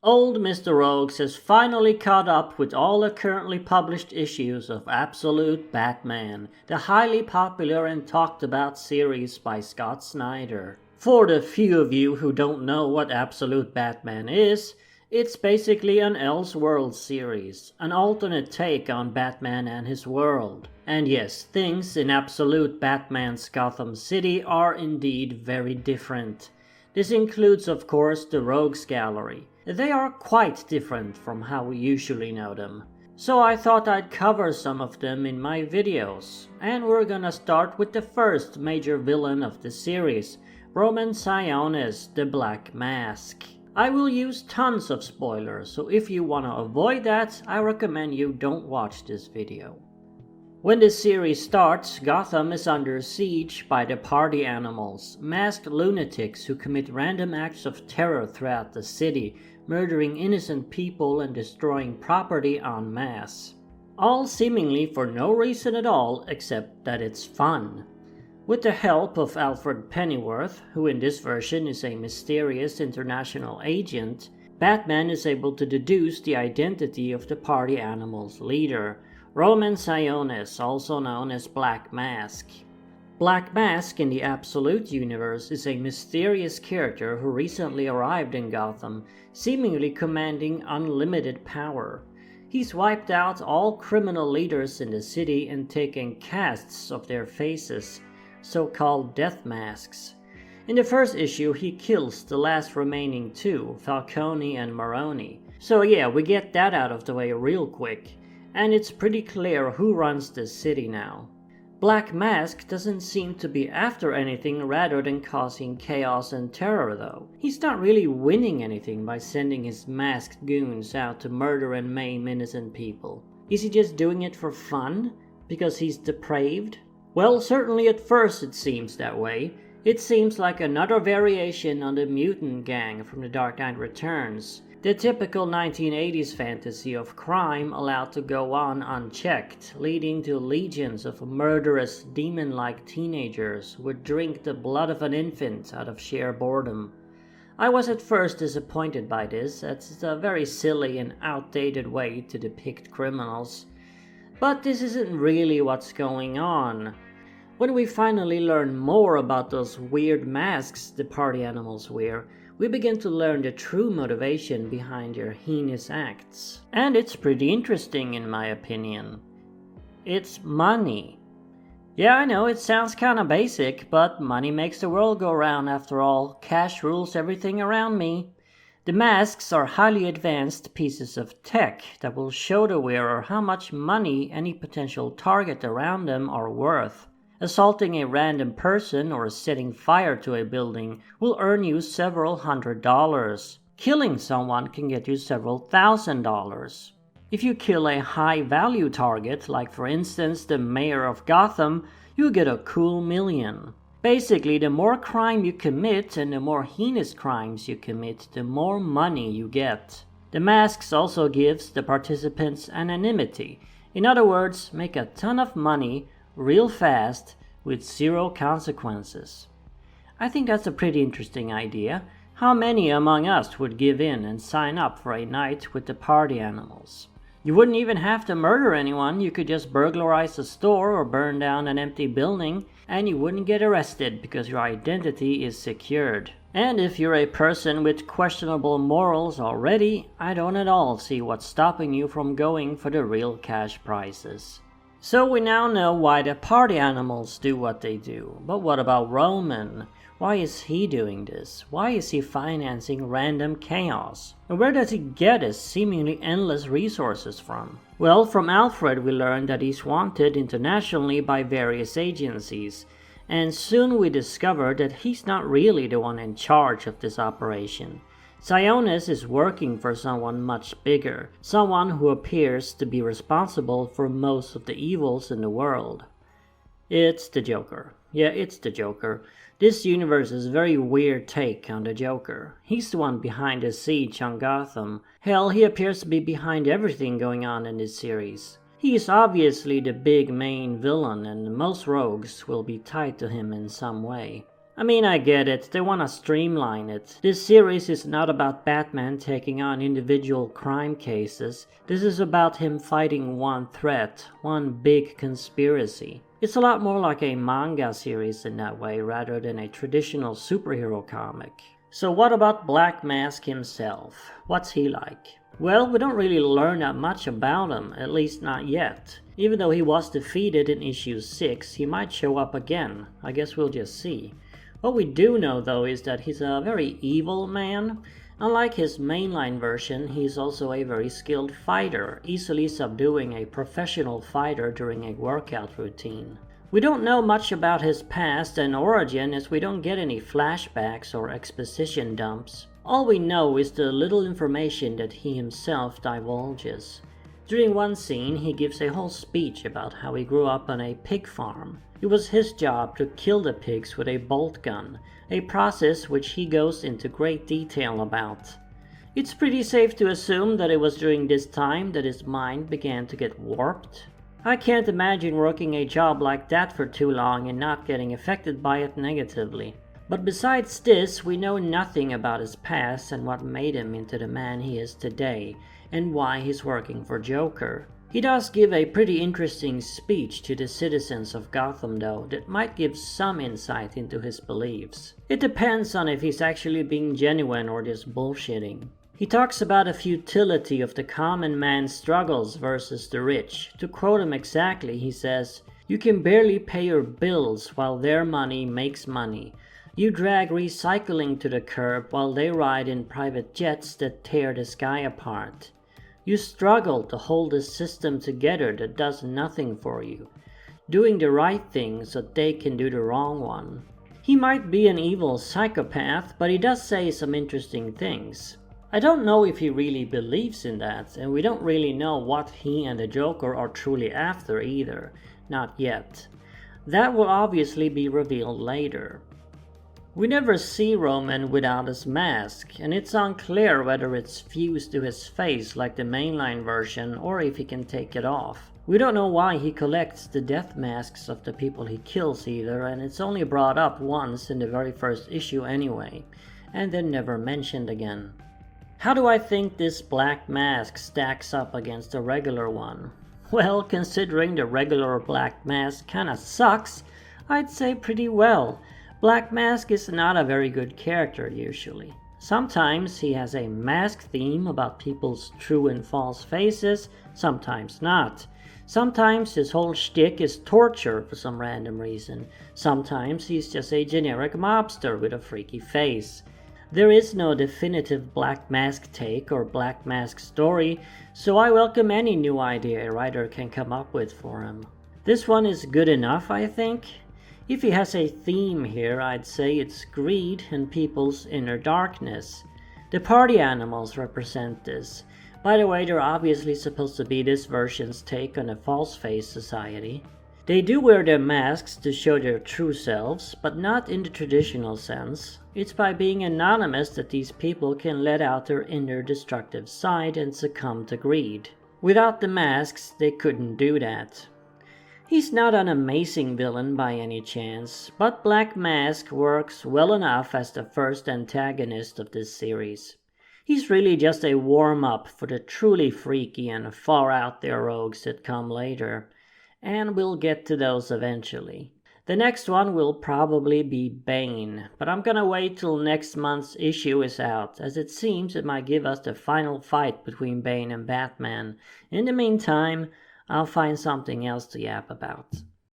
Old Mr. Rogues has finally caught up with all the currently published issues of Absolute Batman, the highly popular and talked about series by Scott Snyder. For the few of you who don't know what Absolute Batman is, it's basically an Elseworlds series, an alternate take on Batman and his world. And yes, things in Absolute Batman's Gotham City are indeed very different. This includes, of course, the Rogues Gallery. They are quite different from how we usually know them. So I thought I'd cover some of them in my videos. And we're gonna start with the first major villain of the series, Roman Sionis, the Black Mask. I will use tons of spoilers, so if you wanna avoid that, I recommend you don't watch this video. When the series starts, Gotham is under siege by the party animals, masked lunatics who commit random acts of terror throughout the city, murdering innocent people and destroying property en masse. All seemingly for no reason at all except that it's fun. With the help of Alfred Pennyworth, who in this version is a mysterious international agent, Batman is able to deduce the identity of the party animals' leader, Roman Sionis, also known as Black Mask. Black Mask in the Absolute universe is a mysterious character who recently arrived in Gotham, seemingly commanding unlimited power. He's wiped out all criminal leaders in the city and taken casts of their faces, so-called death masks. In the first issue, he kills the last remaining two, Falcone and Maroni. So yeah, we get that out of the way real quick. And it's pretty clear who runs this city now. Black Mask doesn't seem to be after anything rather than causing chaos and terror though. He's not really winning anything by sending his masked goons out to murder and maim innocent people. Is he just doing it for fun? Because he's depraved? Well, certainly at first it seems that way. It seems like another variation on the mutant gang from The Dark Knight Returns. The typical 1980s fantasy of crime allowed to go on unchecked, leading to legions of murderous, demon-like teenagers who would drink the blood of an infant out of sheer boredom. I was at first disappointed by this, as it's a very silly and outdated way to depict criminals. But this isn't really what's going on. When we finally learn more about those weird masks the party animals wear, we begin to learn the true motivation behind their heinous acts. And it's pretty interesting in my opinion. It's money. Yeah, I know it sounds kinda basic, but money makes the world go round after all. Cash rules everything around me. The masks are highly advanced pieces of tech that will show the wearer how much money any potential target around them are worth. Assaulting a random person or setting fire to a building will earn you several $100s. Killing someone can get you several $1,000s. If you kill a high-value target, like for instance the mayor of Gotham, you get a cool $1 million. Basically, the more crime you commit and the more heinous crimes you commit, the more money you get. The masks also gives the participants anonymity. In other words, make a ton of money real fast with zero consequences. I think that's a pretty interesting idea. How many among us would give in and sign up for a night with the party animals? You wouldn't even have to murder anyone, you could just burglarize a store or burn down an empty building, and you wouldn't get arrested because your identity is secured. And if you're a person with questionable morals already, I don't at all see what's stopping you from going for the real cash prizes. So we now know why the party animals do what they do. But what about Roman? Why is he doing this? Why is he financing random chaos? And where does he get his seemingly endless resources from? Well, from Alfred we learned that he's wanted internationally by various agencies. And soon we discover that he's not really the one in charge of this operation. Sionis is working for someone much bigger, someone who appears to be responsible for most of the evils in the world. It's the Joker. Yeah, it's the Joker. This universe's very weird take on the Joker. He's the one behind the siege on Gotham. Hell, he appears to be behind everything going on in this series. He is obviously the big main villain, and most rogues will be tied to him in some way. I mean, I get it, they want to streamline it. This series is not about Batman taking on individual crime cases. This is about him fighting one threat, one big conspiracy. It's a lot more like a manga series in that way rather than a traditional superhero comic. So what about Black Mask himself? What's he like? Well, we don't really learn that much about him, at least not yet. Even though he was defeated in issue 6, he might show up again. I guess we'll just see. What we do know though is that he's a very evil man. Unlike his mainline version, he's also a very skilled fighter, easily subduing a professional fighter during a workout routine. We don't know much about his past and origin as we don't get any flashbacks or exposition dumps. All we know is the little information that he himself divulges. During one scene, he gives a whole speech about how he grew up on a pig farm. It was his job to kill the pigs with a bolt gun, a process which he goes into great detail about. It's pretty safe to assume that it was during this time that his mind began to get warped. I can't imagine working a job like that for too long and not getting affected by it negatively. But besides this, we know nothing about his past and what made him into the man he is today, and why he's working for Joker. He does give a pretty interesting speech to the citizens of Gotham though, that might give some insight into his beliefs. It depends on if he's actually being genuine or just bullshitting. He talks about the futility of the common man's struggles versus the rich. To quote him exactly, he says, "You can barely pay your bills while their money makes money. You drag recycling to the curb while they ride in private jets that tear the sky apart. You struggle to hold a system together that does nothing for you, doing the right thing so they can do the wrong one." He might be an evil psychopath, but he does say some interesting things. I don't know if he really believes in that, and we don't really know what he and the Joker are truly after either. Not yet. That will obviously be revealed later. We never see Roman without his mask, and it's unclear whether it's fused to his face like the mainline version or if he can take it off. We don't know why he collects the death masks of the people he kills either, and it's only brought up once in the very first issue anyway, and then never mentioned again. How do I think this black mask stacks up against the regular one? Well, considering the regular black mask kinda sucks, I'd say pretty well. Black Mask is not a very good character usually. Sometimes he has a mask theme about people's true and false faces, sometimes not. Sometimes his whole shtick is torture for some random reason. Sometimes he's just a generic mobster with a freaky face. There is no definitive Black Mask take or Black Mask story, so I welcome any new idea a writer can come up with for him. This one is good enough, I think. If he has a theme here, I'd say it's greed and people's inner darkness. The party animals represent this. By the way, they're obviously supposed to be this version's take on a false face society. They do wear their masks to show their true selves, but not in the traditional sense. It's by being anonymous that these people can let out their inner destructive side and succumb to greed. Without the masks, they couldn't do that. He's not an amazing villain by any chance, but Black Mask works well enough as the first antagonist of this series. He's really just a warm-up for the truly freaky and far-out-there rogues that come later, and we'll get to those eventually. The next one will probably be Bane, but I'm gonna wait till next month's issue is out, as it seems it might give us the final fight between Bane and Batman. In the meantime, I'll find something else to yap about.